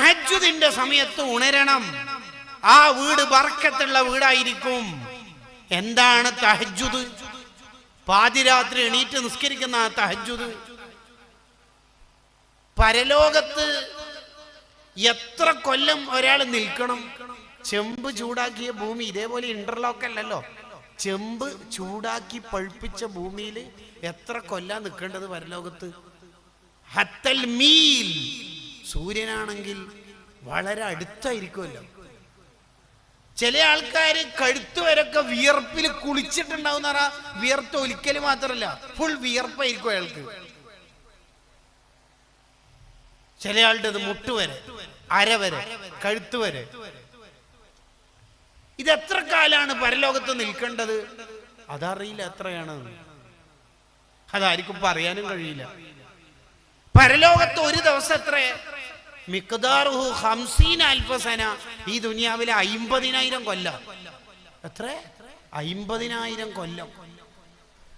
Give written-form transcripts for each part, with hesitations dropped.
തഹജ്ജുദിന്റെ സമയത്ത് ഉണരണം. ആ വീട് ബർക്കത്തുള്ള വീടായിരിക്കും. എന്താണ് തഹജ്ജുദ്? പാതിരാത്രി എണീറ്റ് നിസ്കരിക്കുന്ന ആ തഹജ്ജുദ്. പരലോകത്ത് എത്ര കൊല്ലം ഒരാൾ നിൽക്കണം? ചെമ്പ് ചൂടാക്കിയ ഭൂമി, ഇതേപോലെ ഇന്റർലോക്ക് അല്ലല്ലോ, ചെമ്പ് ചൂടാക്കി പഴുപ്പിച്ച ഭൂമിയിൽ എത്ര കൊല്ലം നിൽക്കേണ്ടത് പരലോകത്ത്? ഹത്തൽ മീൽ. സൂര്യനാണെങ്കിൽ വളരെ അടുത്തായിരിക്കുമല്ലോ. ചില ആൾക്കാർ കഴുത്തുവരൊക്കെ വിയർപ്പിൽ കുളിച്ചിട്ടുണ്ടാവും. വിയർത്ത് ഒലിക്കല് മാത്രമല്ല, ഫുൾ വിയർപ്പായിരിക്കും അയാൾക്ക്. ചില ആളുടെ അത് മുട്ടുവരെ, അരവരെ, കഴുത്തുവരെ. ഇതെത്ര കാലാണ് പരലോകത്ത് നിൽക്കേണ്ടത്? അതറിയില്ല എത്രയാണ്. അതായിരിക്കും പറയാനും കഴിയില്ല. പരലോകത്ത് ഒരു ദിവസം എത്ര? മിഖ്ദാറുഹു 50,000 സന. ഈ ദുനിയാവിലെ 50,000 കൊല്ലം. എത്ര? 50,000 കൊല്ലം.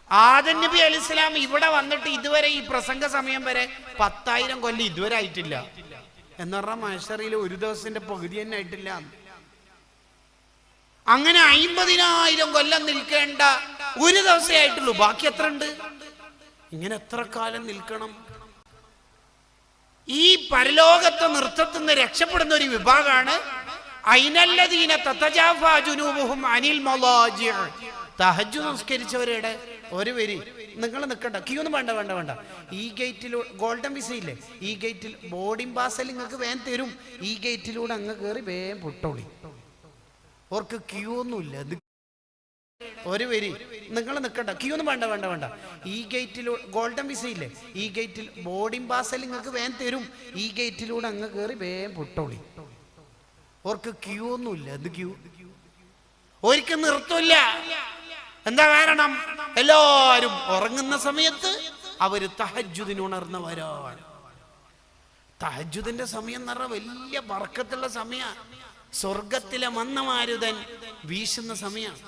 ആദം നബി അലൈഹിസ്സലാം ഇവിടെ വന്നിട്ട് ഇതുവരെ ഈ പ്രസംഗ സമയം വരെ 10,000 കൊല്ലം ഇതുവരെ ആയിട്ടില്ല. എന്ന് പറഞ്ഞാൽ മഹ്ശറിൽ ഒരു ദിവസത്തിന്റെ പകുതി തന്നെ ആയിട്ടില്ല. അങ്ങനെ 50,000 കൊല്ലം നിൽക്കേണ്ട ഒരു ദിവസമേ ആയിട്ടുള്ളൂ. ബാക്കി എത്ര ഉണ്ട്? ഇങ്ങനെ എത്ര കാലം നിൽക്കണം? ഈ പരലോകത്തെ നൃത്തത്തിന് രക്ഷപ്പെടുന്ന ഒരു വിഭാഗമാണ് അയിനല്ലദീന തതജാഫാ ജുനൂബുഹും അനിൽ മളാജിഅ. തഹജ്ജുദ് നിസ്കരിച്ചവരുടെ ഒരു വരി. നിങ്ങൾ നിൽക്കണ്ട, ക്യൂ ഒന്നും വേണ്ട വേണ്ട വേണ്ട. ഈ ഗേറ്റിൽ ഗോൾഡൻ വിസ ഇല്ലേ, ഈ ഗേറ്റിൽ ബോർഡിംഗ് പാസൽ നിങ്ങൾക്ക് വേഗം തരും. ഈ ഗേറ്റിലൂടെ അങ്ങ് കയറി വേഗം പൊട്ടോളി. ഓർക്ക് ക്യൂ ഒന്നുമില്ല. ഒരു വരി. നിങ്ങൾ നിൽക്കണ്ട, ക്യൂ ഒന്നും വേണ്ട വേണ്ട വേണ്ട. ഈ ഗേറ്റിൽ ഗോൾഡൻ വിസ ഇല്ലേ, ഈ ഗേറ്റിൽ ബോർഡിംഗ് പാസൽ നിങ്ങൾക്ക് വേഗം തരും. ഈ ഗേറ്റിലൂടെ അങ്ങ് കയറി വേഗം പൊട്ടോളി. ഓർക്ക് ക്യൂ ഒന്നുമില്ല. എന്ത് ക്യൂ? ഒരിക്കൽ നിർത്തില്ല. എന്താ കാരണം? എല്ലാവരും ഉറങ്ങുന്ന സമയത്ത് അവര് തഹജ്ജുദിന് ഉണർന്നവരാണ്. തഹജ്ജുദിന്റെ സമയം എന്ന് പറഞ്ഞാൽ വലിയ ബർക്കത്തുള്ള സമയമാണ്. സ്വർഗത്തിലെ മന്ദമാരുതൻ വീശുന്ന സമയമാണ്.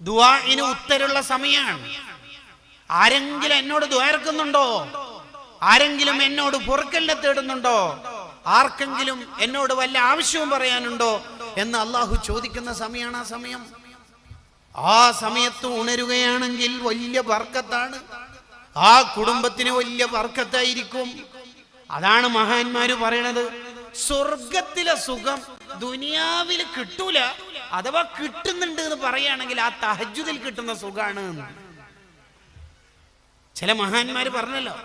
ദുആഇന് ഉത്തരമുള്ള സമയമാണ്. ആരെങ്കിലും എന്നോട് ദ്വാരക്കുന്നുണ്ടോ? ആരെങ്കിലും എന്നോട് പൊറുക്കലിനെ തേടുന്നുണ്ടോ? ആർക്കെങ്കിലും എന്നോട് വല്ല ആവശ്യവും പറയാനുണ്ടോ എന്ന് അള്ളാഹു ചോദിക്കുന്ന സമയമാണ് ആ സമയം. ആ സമയത്ത് ഉണരുകയാണെങ്കിൽ വലിയ ബർക്കത്താണ്. ആ കുടുംബത്തിന് വലിയ ബർക്കത്തായിരിക്കും. അതാണ് മഹാന്മാര് പറയണത്, സ്വർഗത്തിലെ സുഖം ദുനിയാവിൽ കിട്ടൂല. അഥവാ കിട്ടുന്നുണ്ട് എന്ന് പറയുകയാണെങ്കിൽ ആ തഹജ്ജുദിൽ കിട്ടുന്ന സുഖാണ്. ചില മഹാന്മാര് പറഞ്ഞല്ലോ,